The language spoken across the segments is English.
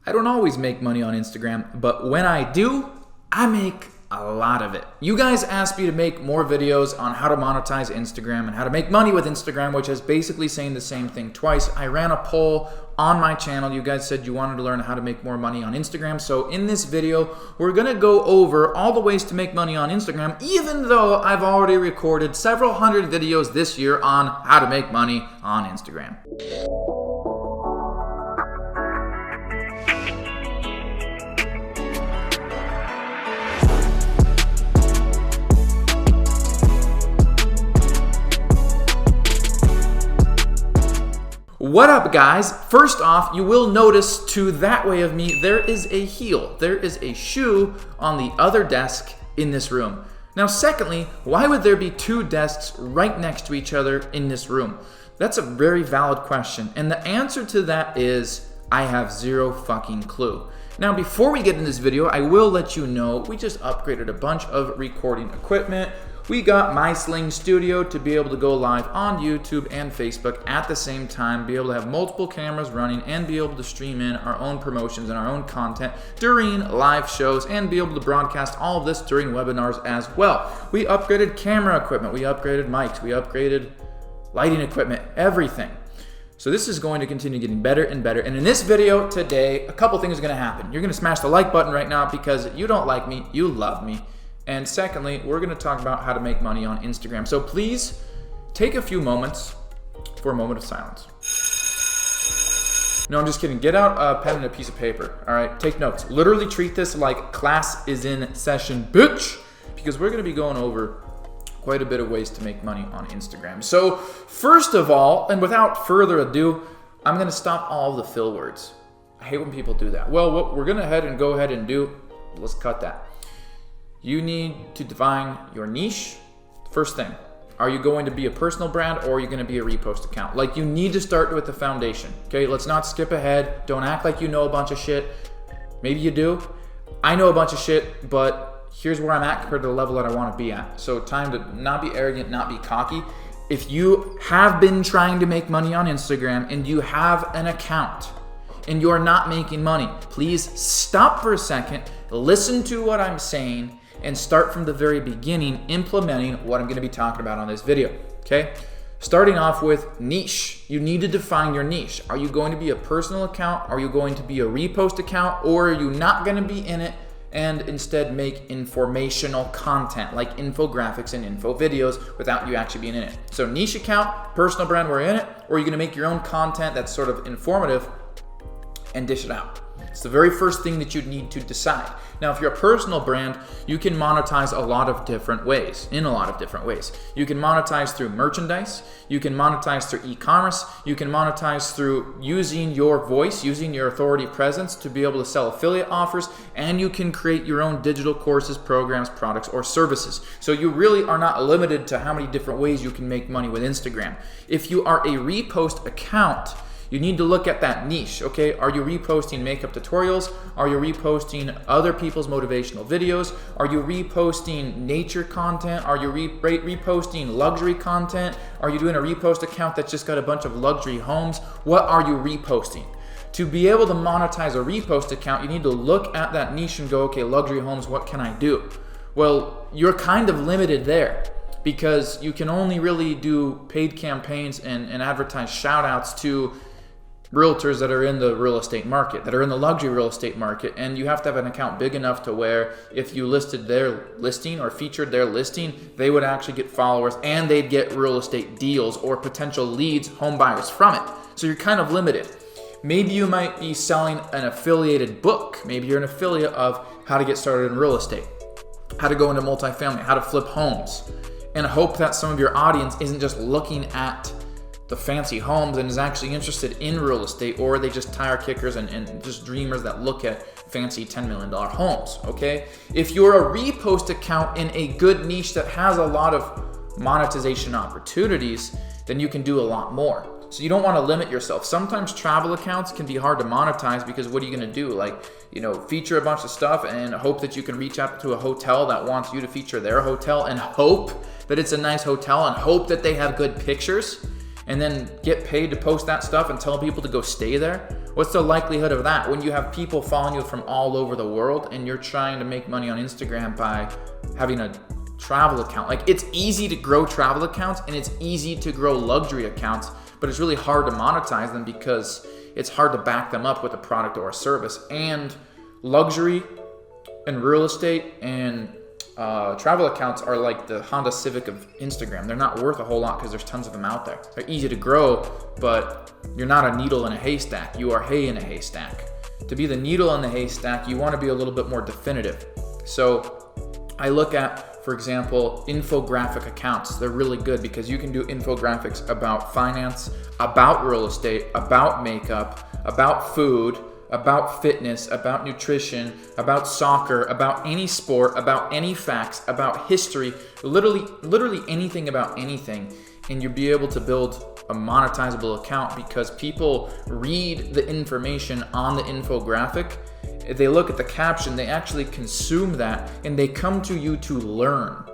I don't always make money on Instagram, but when I do, I make a lot of it. You guys asked me to make more videos on how to monetize Instagram and how to make money with Instagram, which is basically saying the same thing twice. I ran a poll on my channel. You guys said you wanted to learn how to make more money on Instagram. So in this video, we're gonna go over all the ways to make money on Instagram, even though I've already recorded several hundred videos this year on how to make money on Instagram. What up, guys? First off, you will notice to that way of me, there is a heel. There is a shoe on the other desk in this room. Now, secondly, why would there be two desks right next to each other in this room? That's a very valid question. And the answer to that is, I have zero fucking clue. Now, before we get in this video, I will let you know we just upgraded a bunch of recording equipment. We got My Sling Studio to be able to go live on YouTube and Facebook at the same time, be able to have multiple cameras running and be able to stream in our own promotions and our own content during live shows and be able to broadcast all of this during webinars as well. We upgraded camera equipment, we upgraded mics, we upgraded lighting equipment, everything. So this is going to continue getting better and better. And in this video today, a couple things are gonna happen. You're gonna smash the like button right now because you don't like me, you love me. And secondly, we're gonna talk about how to make money on Instagram. So please take a few moments for a moment of silence. No, I'm just kidding. Get out a pen and a piece of paper, all right? Take notes. Literally treat this like class is in session, bitch, because we're gonna be going over quite a bit of ways to make money on Instagram. So first of all, and without further ado, I'm gonna stop all the fill words. I hate when people do that. Well, what we're gonna go ahead and do, let's cut that. You need to define your niche. First thing, are you going to be a personal brand or are you going to be a repost account? Like, you need to start with the foundation, okay? Let's not skip ahead. Don't act like you know a bunch of shit. Maybe you do. I know a bunch of shit, but here's where I'm at compared to the level that I want to be at. So time to not be arrogant, not be cocky. If you have been trying to make money on Instagram and you have an account and you're not making money, please stop for a second, listen to what I'm saying, and start from the very beginning implementing what I'm going to be talking about on this video, okay? Starting off with niche. You need to define your niche. Are you going to be a personal account? Are you going to be a repost account? Or are you not going to be in it and instead make informational content like infographics and info videos without you actually being in it? So niche account, personal brand, we're in it, or are you going to make your own content that's sort of informative and dish it out? It's the very first thing that you need to decide. Now, if you're a personal brand, you can monetize in a lot of different ways. You can monetize through merchandise, you can monetize through e-commerce, you can monetize through using your voice, using your authority presence to be able to sell affiliate offers, and you can create your own digital courses, programs, products, or services. So you really are not limited to how many different ways you can make money with Instagram. If you are a repost account, you need to look at that niche, okay? Are you reposting makeup tutorials? Are you reposting other people's motivational videos? Are you reposting nature content? Are you reposting luxury content? Are you doing a repost account that's just got a bunch of luxury homes? What are you reposting? To be able to monetize a repost account, you need to look at that niche and go, okay, luxury homes, what can I do? Well, you're kind of limited there, because you can only really do paid campaigns and advertise shout outs to realtors that are in the real estate market, that are in the luxury real estate market, and you have to have an account big enough to where if you listed their listing or featured their listing, they would actually get followers and they'd get real estate deals or potential leads, home buyers from it. So you're kind of limited. Maybe you might be selling an affiliated book. Maybe you're an affiliate of how to get started in real estate, how to go into multifamily, how to flip homes, and hope that some of your audience isn't just looking at the fancy homes and is actually interested in real estate, or are they just tire kickers and just dreamers that look at fancy $10 million homes, okay? If you're a repost account in a good niche that has a lot of monetization opportunities, then you can do a lot more. So you don't want to limit yourself. Sometimes travel accounts can be hard to monetize because what are you going to do? Like, feature a bunch of stuff and hope that you can reach out to a hotel that wants you to feature their hotel and hope that it's a nice hotel and hope that they have good pictures, and then get paid to post that stuff and tell people to go stay there? What's the likelihood of that when you have people following you from all over the world and you're trying to make money on Instagram by having a travel account? Like, it's easy to grow travel accounts and it's easy to grow luxury accounts, but it's really hard to monetize them because it's hard to back them up with a product or a service. And luxury and real estate and travel accounts are like the Honda Civic of Instagram. They're not worth a whole lot because there's tons of them out there. They're easy to grow, but you're not a needle in a haystack. You are hay in a haystack. To be the needle in the haystack, you want to be a little bit more definitive. So I look at, for example, infographic accounts. They're really good because you can do infographics about finance, about real estate, about makeup, about food, about fitness, about nutrition, about soccer, about any sport, about any facts, about history, literally anything about anything. And you'll be able to build a monetizable account because people read the information on the infographic. They look at the caption, they actually consume that, and they come to you to learn.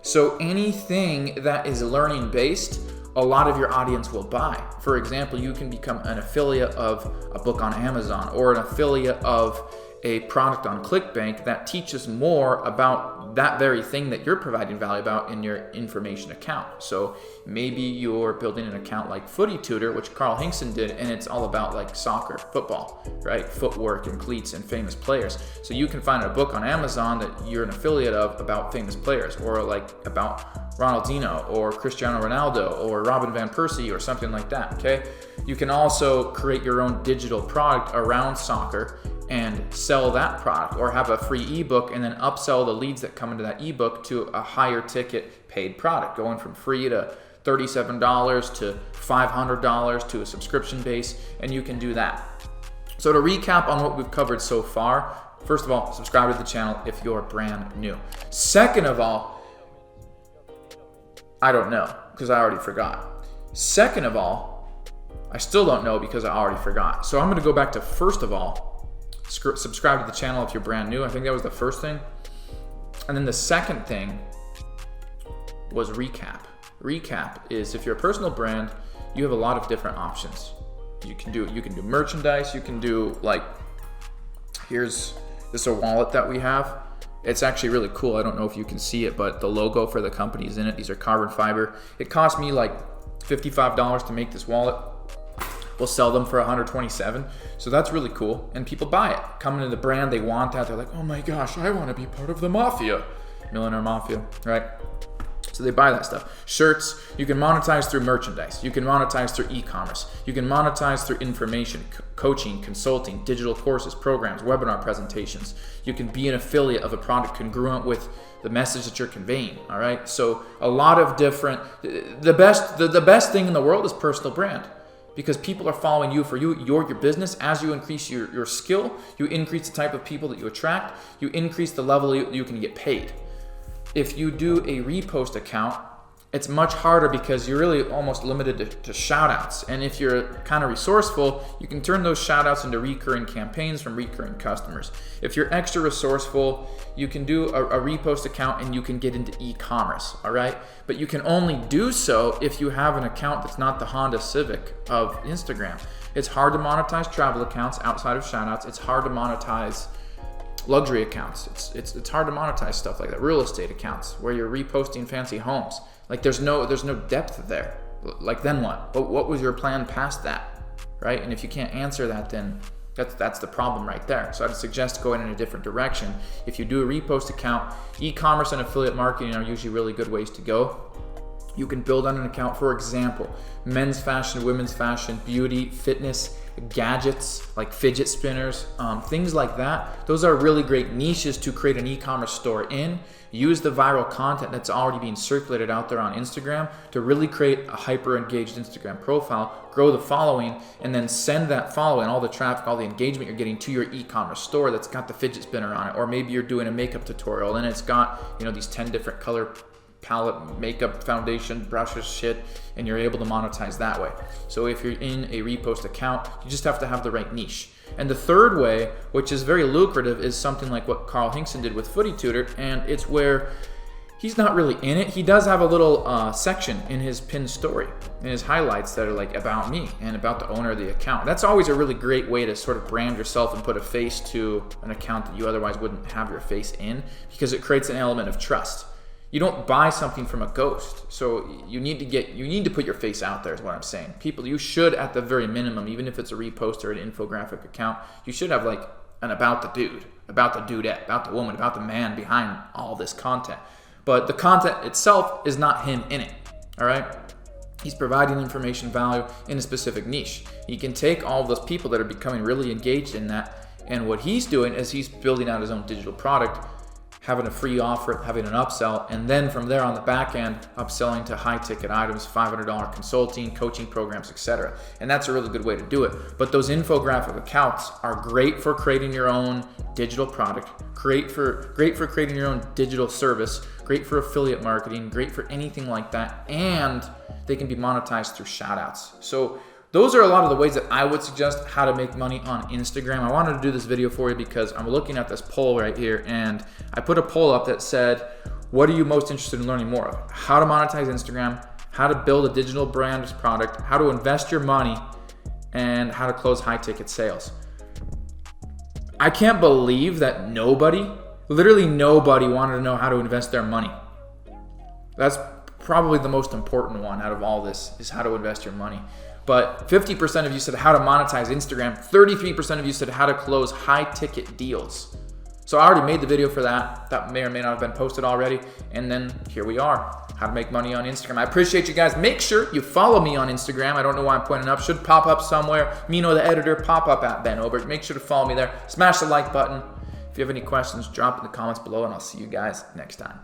So anything that is learning based, a lot of your audience will buy. For example, you can become an affiliate of a book on Amazon or an affiliate of a product on ClickBank that teaches more about that very thing that you're providing value about in your information account. So maybe you're building an account like Footy Tutor, which Carl Hinkson did, and it's all about like soccer, football, right? Footwork and cleats and famous players. So you can find a book on Amazon that you're an affiliate of about famous players, or like about Ronaldinho or Cristiano Ronaldo or Robin Van Persie or something like that, okay? You can also create your own digital product around soccer and sell that product, or have a free ebook and then upsell the leads that come into that ebook to a higher ticket paid product, going from free to $37 to $500 to a subscription base, and you can do that. So to recap on what we've covered so far, first of all, subscribe to the channel if you're brand new. Second of all, I don't know because I already forgot. Second of all, I still don't know because I already forgot. So I'm going to go back to first of all, subscribe to the channel if you're brand new. I think that was the first thing. And then the second thing was recap. Recap is if you're a personal brand, you have a lot of different options. You can do merchandise, you can do like, here's this a wallet that we have. It's actually really cool. I don't know if you can see it, but the logo for the company is in it. These are carbon fiber. It cost me like $55 to make this wallet. We'll sell them for $127. So that's really cool. And people buy it. Coming to the brand, they want that. They're like, oh my gosh, I want to be part of the mafia. Millionaire Mafia, right? So they buy that stuff. Shirts, you can monetize through merchandise. You can monetize through e-commerce. You can monetize through information, coaching, consulting, digital courses, programs, webinar presentations. You can be an affiliate of a product congruent with the message that you're conveying, all right? So a lot of different, the best thing in the world is personal brand. Because people are following you for your business. As you increase your skill, you increase the type of people that you attract, you increase the level you can get paid. If you do a repost account, it's much harder because you're really almost limited to shout outs. And if you're kind of resourceful, you can turn those shout outs into recurring campaigns from recurring customers. If you're extra resourceful, you can do a repost account and you can get into e-commerce, all right? But you can only do so if you have an account that's not the Honda Civic of Instagram. It's hard to monetize travel accounts outside of shout outs. It's hard to monetize luxury accounts. It's hard to monetize stuff like that. Real estate accounts where you're reposting fancy homes. Like there's no depth there. Like then what? But what was your plan past that, right? And if you can't answer that, then that's the problem right there. So I'd suggest going in a different direction. If you do a repost account, e-commerce and affiliate marketing are usually really good ways to go. You can build on an account, for example, men's fashion, women's fashion, beauty, fitness, gadgets like fidget spinners, things like that. Those are really great niches to create an e-commerce store in. Use the viral content that's already being circulated out there on Instagram to really create a hyper engaged Instagram profile, grow the following, and then send that following, all the traffic, all the engagement you're getting to your e-commerce store that's got the fidget spinner on it. Or maybe you're doing a makeup tutorial and it's got, these 10 different color palette, makeup, foundation, brushes, shit, and you're able to monetize that way. So if you're in a repost account, you just have to have the right niche. And the third way, which is very lucrative, is something like what Carl Hinkson did with Footy Tutor, and it's where he's not really in it. He does have a little section in his pinned story, in his highlights that are like about me and about the owner of the account. That's always a really great way to sort of brand yourself and put a face to an account that you otherwise wouldn't have your face in, because it creates an element of trust. You don't buy something from a ghost, so you need to put your face out there is what I'm saying. People, you should at the very minimum, even if it's a repost or an infographic account, you should have like an about the dude, about the dudette, about the woman, about the man behind all this content. But the content itself is not him in it, all right? He's providing information value in a specific niche. He can take all of those people that are becoming really engaged in that, and what he's doing is he's building out his own digital product, having a free offer, having an upsell, and then from there on the back end, upselling to high ticket items, $500 consulting, coaching programs, etc. And that's a really good way to do it. But those infographic accounts are great for creating your own digital product, great for creating your own digital service, great for affiliate marketing, great for anything like that, and they can be monetized through shout outs. So those are a lot of the ways that I would suggest how to make money on Instagram. I wanted to do this video for you because I'm looking at this poll right here, and I put a poll up that said, what are you most interested in learning more of? How to monetize Instagram, how to build a digital brand product, how to invest your money, and how to close high ticket sales. I can't believe that literally nobody wanted to know how to invest their money. That's probably the most important one out of all this, is how to invest your money. But 50% of you said how to monetize Instagram. 33% of you said how to close high ticket deals. So I already made the video for that. That may or may not have been posted already. And then here we are, how to make money on Instagram. I appreciate you guys. Make sure you follow me on Instagram. I don't know why I'm pointing up. Should pop up somewhere. Mino the editor, pop up at Ben Obert. Make sure to follow me there. Smash the like button. If you have any questions, drop in the comments below, and I'll see you guys next time.